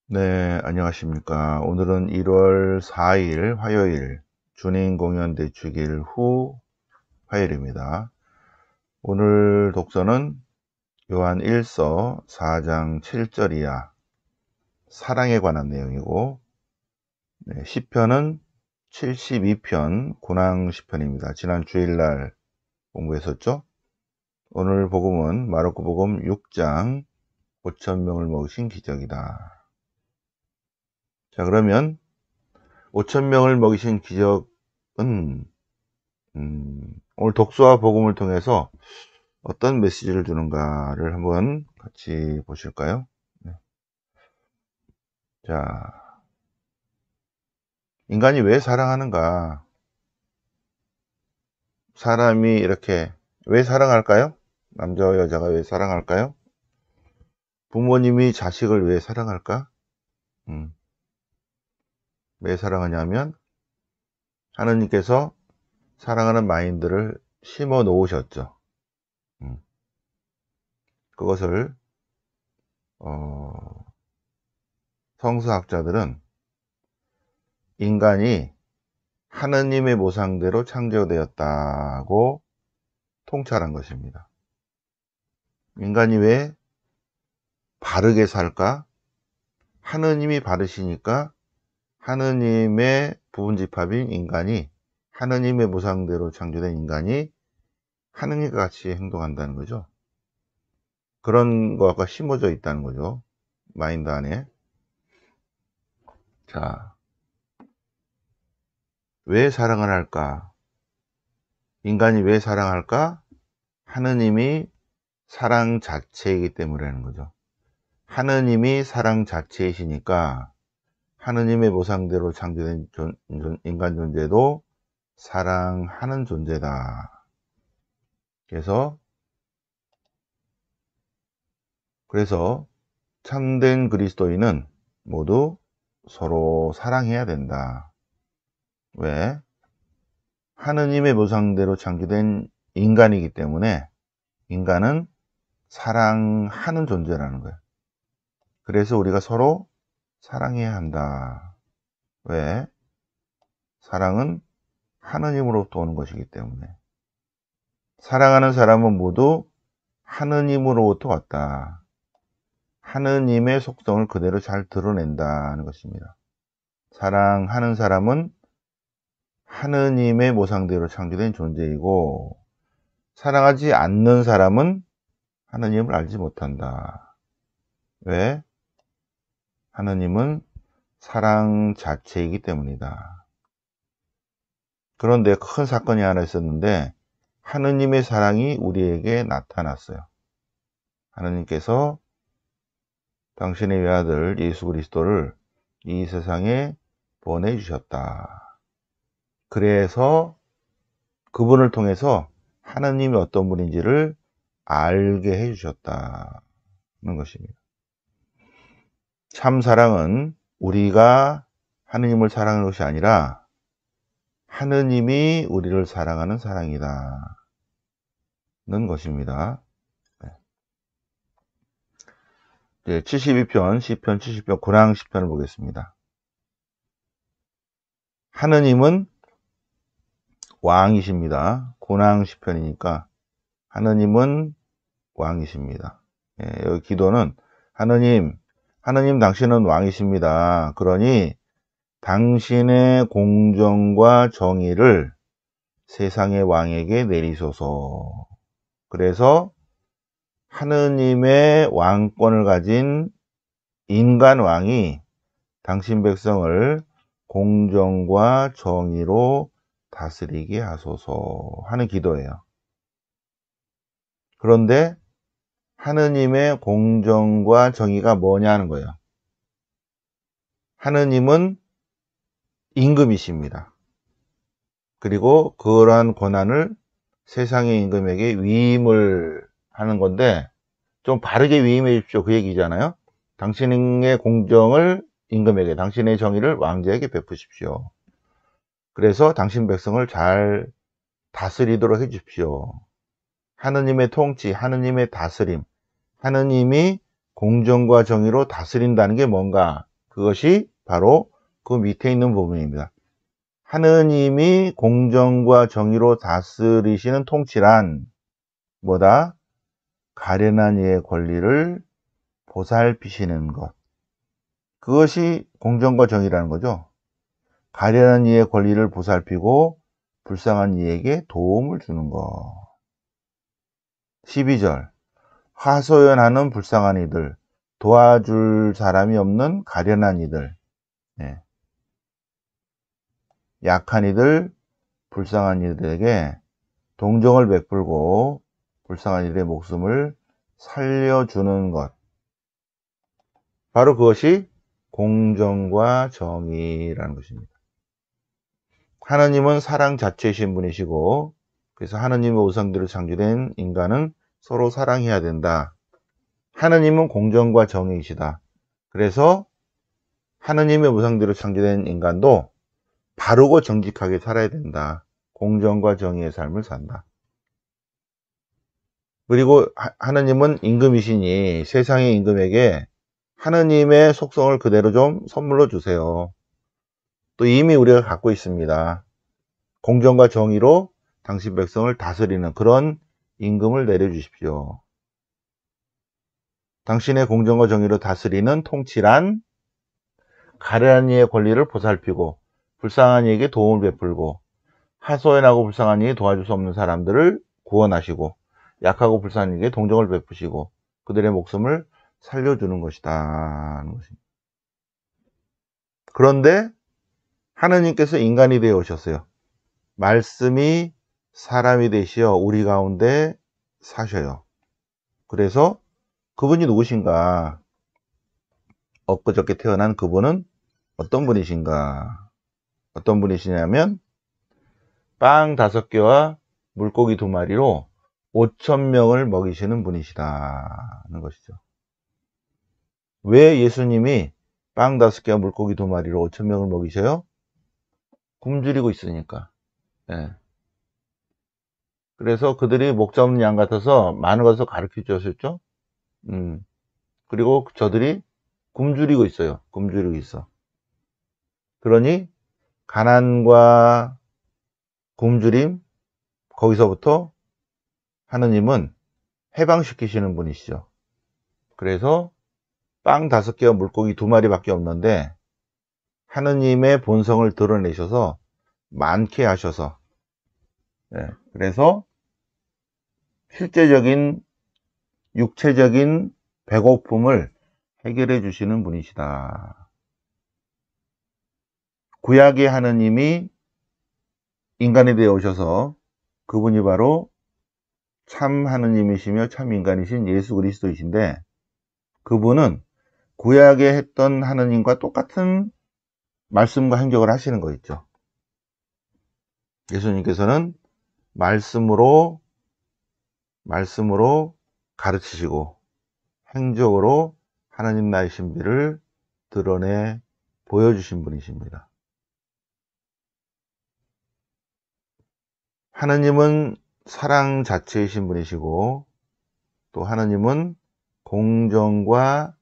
네, 안녕하십니까. 오늘은 1월 4일 화요일 주님 공연 대축일 후 화요일입니다. 오늘 독서는 요한 1서 4장 7절 이하 사랑에 관한 내용이고, 시편은 72편 고난 시편입니다. 지난 주일날 공부했었죠. 오늘 복음은 마르코 복음 6장 5,000명을 먹이신 기적이다. 자, 그러면 5,000명을 먹이신 기적은 오늘 독서와 복음을 통해서 어떤 메시지를 주는가를 한번 같이 보실까요? 네. 자, 인간이 왜 사랑하는가? 사람이 이렇게 왜 사랑할까요? 남자와 여자가 왜 사랑할까요? 부모님이 자식을 왜 사랑할까? 왜 사랑하냐면 하느님께서 사랑하는 마인드를 심어 놓으셨죠. 그것을 성서학자들은 인간이 하느님의 모상대로 창조되었다고 통찰한 것입니다. 인간이 왜 바르게 살까? 하느님이 바르시니까 하느님의 부분집합인 인간이, 하느님의 모상대로 창조된 인간이 하느님과 같이 행동한다는 거죠. 그런 거가 심어져 있다는 거죠, 마인드 안에. 자, 왜 사랑을 할까? 인간이 왜 사랑할까? 하느님이 사랑 자체이기 때문이라는 거죠. 하느님이 사랑 자체이시니까 하느님의 모상대로 창조된 인간 존재도 사랑하는 존재다. 그래서 참된 그리스도인은 모두 서로 사랑해야 된다. 왜? 하느님의 모상대로 창조된 인간이기 때문에 인간은 사랑하는 존재라는 거예요. 그래서 우리가 서로 사랑해야 한다. 왜? 사랑은 하느님으로부터 오는 것이기 때문에. 사랑하는 사람은 모두 하느님으로부터 왔다. 하느님의 속성을 그대로 잘 드러낸다는 것입니다. 사랑하는 사람은 하느님의 모상대로 창조된 존재이고, 사랑하지 않는 사람은 하느님을 알지 못한다. 왜? 하느님은 사랑 자체이기 때문이다. 그런데 큰 사건이 하나 있었는데 하느님의 사랑이 우리에게 나타났어요. 하느님께서 당신의 외아들 예수 그리스도를 이 세상에 보내주셨다. 그래서 그분을 통해서 하느님이 어떤 분인지를 알게 해주셨다는 것입니다. 참 사랑은 우리가 하느님을 사랑하는 것이 아니라 하느님이 우리를 사랑하는 사랑이다는 것입니다. 72편, 시편 70편, 고난 시편을 보겠습니다. 하느님은 왕이십니다. 고난 시편이니까 하느님은 왕이십니다. 여기 기도는 하느님 당신은 왕이십니다. 그러니 당신의 공정과 정의를 세상의 왕에게 내리소서. 그래서 하느님의 왕권을 가진 인간 왕이 당신 백성을 공정과 정의로 다스리게 하소서 하는 기도예요. 그런데 하느님의 공정과 정의가 뭐냐는 거예요. 하느님은 임금이십니다. 그리고 그러한 권한을 세상의 임금에게 위임을 하는 건데, 좀 바르게 위임해 주십시오, 그 얘기잖아요. 당신의 공정을 임금에게, 당신의 정의를 왕제에게 베푸십시오. 그래서 당신 백성을 잘 다스리도록 해 주십시오. 하느님의 통치, 하느님의 다스림, 하느님이 공정과 정의로 다스린다는 게 뭔가? 그것이 바로 그 밑에 있는 부분입니다. 하느님이 공정과 정의로 다스리시는 통치란 뭐다? 가련한 이의 권리를 보살피시는 것. 그것이 공정과 정의라는 거죠. 가련한 이의 권리를 보살피고 불쌍한 이에게 도움을 주는 것. 12절. 하소연하는 불쌍한 이들, 도와줄 사람이 없는 가련한 이들, 네. 약한 이들, 불쌍한 이들에게 동정을 베풀고 불쌍한 이들의 목숨을 살려주는 것. 바로 그것이 공정과 정의라는 것입니다. 하나님은 사랑 자체이신 분이시고, 그래서 하나님의 우상대로 창조된 인간은 서로 사랑해야 된다. 하나님은 공정과 정의이시다. 그래서 하나님의 우상대로 창조된 인간도 바르고 정직하게 살아야 된다. 공정과 정의의 삶을 산다. 그리고 하나님은 임금이시니 세상의 임금에게 하나님의 속성을 그대로 좀 선물로 주세요. 또 이미 우리가 갖고 있습니다. 공정과 정의로 당신 백성을 다스리는 그런 임금을 내려주십시오. 당신의 공정과 정의로 다스리는 통치란 가련한 이의 권리를 보살피고 불쌍한 이에게 도움을 베풀고 하소연하고 불쌍한 이에 도와줄 수 없는 사람들을 구원하시고 약하고 불쌍한 이에게 동정을 베푸시고 그들의 목숨을 살려주는 것이다. 그런데 하느님께서 인간이 되어 오셨어요. 말씀이 사람이 되시어 우리 가운데 사셔요. 그래서 그분이 누구신가? 엊그저께 태어난 그분은 어떤 분이신가? 어떤 분이시냐면 빵 5개와 물고기 2마리로 5,000명을 먹이시는 분이시다는 것이죠. 왜 예수님이 빵 5개와 물고기 2마리로 5,000명을 먹이셔요? 굶주리고 있으니까. 네. 그래서 그들이 목자 없는 양 같아서 많은 것을 가르쳐 주셨죠. 그리고 저들이 굶주리고 있어요. 굶주리고 있어. 그러니 가난과 굶주림, 거기서부터 하느님은 해방시키시는 분이시죠. 그래서 빵 5개와 물고기 2마리밖에 없는데 하느님의 본성을 드러내셔서 많게 하셔서, 네, 그래서 실제적인 육체적인 배고픔을 해결해 주시는 분이시다. 구약의 하느님이 인간이 되어 오셔서 그분이 바로 참 하느님이시며 참 인간이신 예수 그리스도이신데 그분은 구약에 했던 하느님과 똑같은 말씀과 행적을 하시는 거 있죠. 예수님께서는 말씀으로 가르치시고 행적으로 하나님 나의 신비를 드러내 보여주신 분이십니다. 하나님은 사랑 자체이신 분이시고 또 하나님은 공정과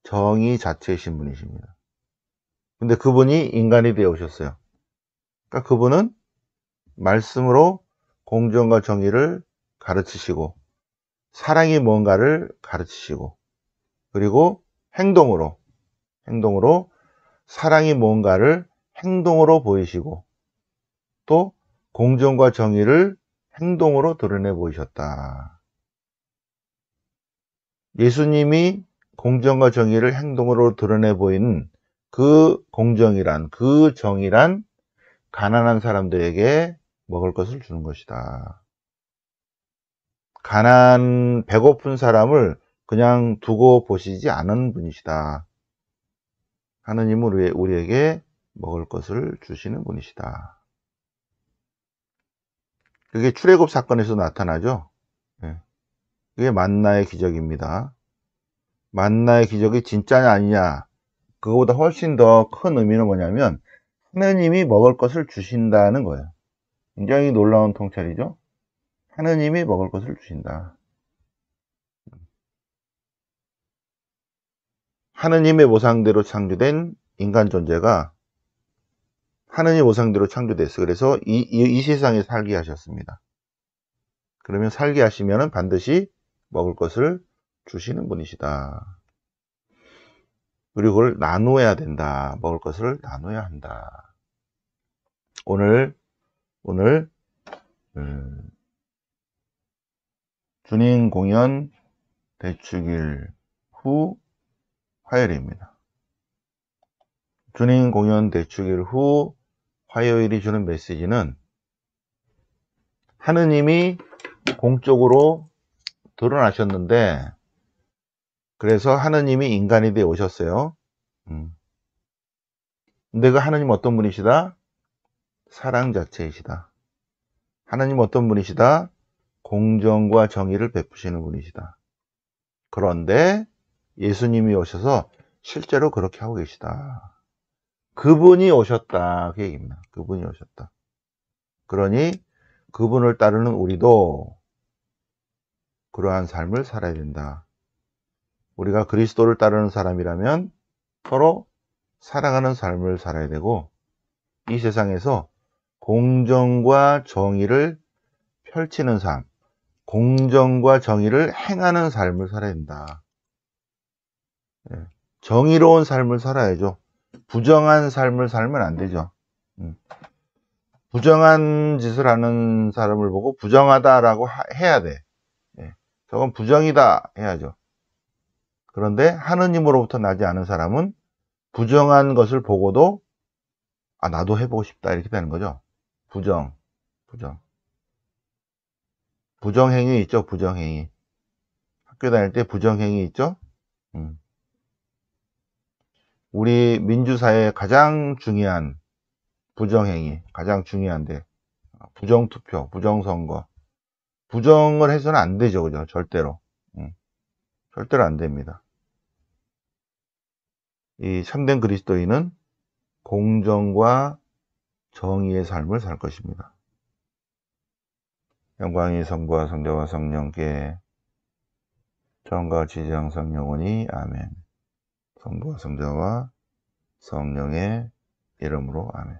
정의 자체이신 분이십니다. 근데 그분이 인간이 되어 오셨어요. 그러니까 그분은 말씀으로 공정과 정의를 가르치시고 사랑이 뭔가를 가르치시고 그리고 행동으로 사랑이 뭔가를 행동으로 보이시고 또 공정과 정의를 행동으로 드러내 보이셨다. 예수님이 공정과 정의를 행동으로 드러내 보인 그 공정이란 그 정의란 가난한 사람들에게 먹을 것을 주는 것이다. 배고픈 사람을 그냥 두고 보시지 않은 분이시다. 하느님은 우리에게 먹을 것을 주시는 분이시다. 그게 출애굽 사건에서 나타나죠. 그게 만나의 기적입니다. 만나의 기적이 진짜냐 아니냐, 그거보다 훨씬 더 큰 의미는 뭐냐면 하느님이 먹을 것을 주신다는 거예요. 굉장히 놀라운 통찰이죠. 하느님이 먹을 것을 주신다. 하느님의 모상대로 창조된 인간 존재가 하느님 모상대로 창조됐어요. 그래서 이 세상에 살게 하셨습니다. 그러면 살게 하시면 반드시 먹을 것을 주시는 분이시다. 그리고 그걸 나누어야 된다. 먹을 것을 나눠야 한다. 오늘 주님 공연 대축일 후 화요일입니다. 주님 공연 대축일 후 화요일이 주는 메시지는 하느님이 공적으로 드러나셨는데, 그래서 하느님이 인간이 되어 오셨어요. 근데 그 하느님 어떤 분이시다? 사랑 자체이시다. 하느님 어떤 분이시다? 공정과 정의를 베푸시는 분이시다. 그런데 예수님이 오셔서 실제로 그렇게 하고 계시다. 그분이 오셨다. 그 얘기입니다. 그분이 오셨다. 그러니 그분을 따르는 우리도 그러한 삶을 살아야 된다. 우리가 그리스도를 따르는 사람이라면 서로 사랑하는 삶을 살아야 되고, 이 세상에서 공정과 정의를 펼치는 삶, 공정과 정의를 행하는 삶을 살아야 된다. 정의로운 삶을 살아야죠. 부정한 삶을 살면 안 되죠. 부정한 짓을 하는 사람을 보고 부정하다라고 해야 돼. 저건 부정이다 해야죠. 그런데 하느님으로부터 나지 않은 사람은 부정한 것을 보고도 나도 해보고 싶다 이렇게 되는 거죠. 부정행위 있죠. 부정행위. 학교 다닐 때 부정행위 있죠. 우리 민주사회의 가장 중요한 부정행위, 가장 중요한데, 부정투표, 부정선거. 부정을 해서는 안 되죠. 그죠? 절대로. 절대로 안 됩니다. 이 참된 그리스도인은 공정과 정의의 삶을 살 것입니다. 영광이 성부와 성자와 성령께 전과 지지 항상 영원히 아멘. 성부와 성자와 성령의 이름으로 아멘.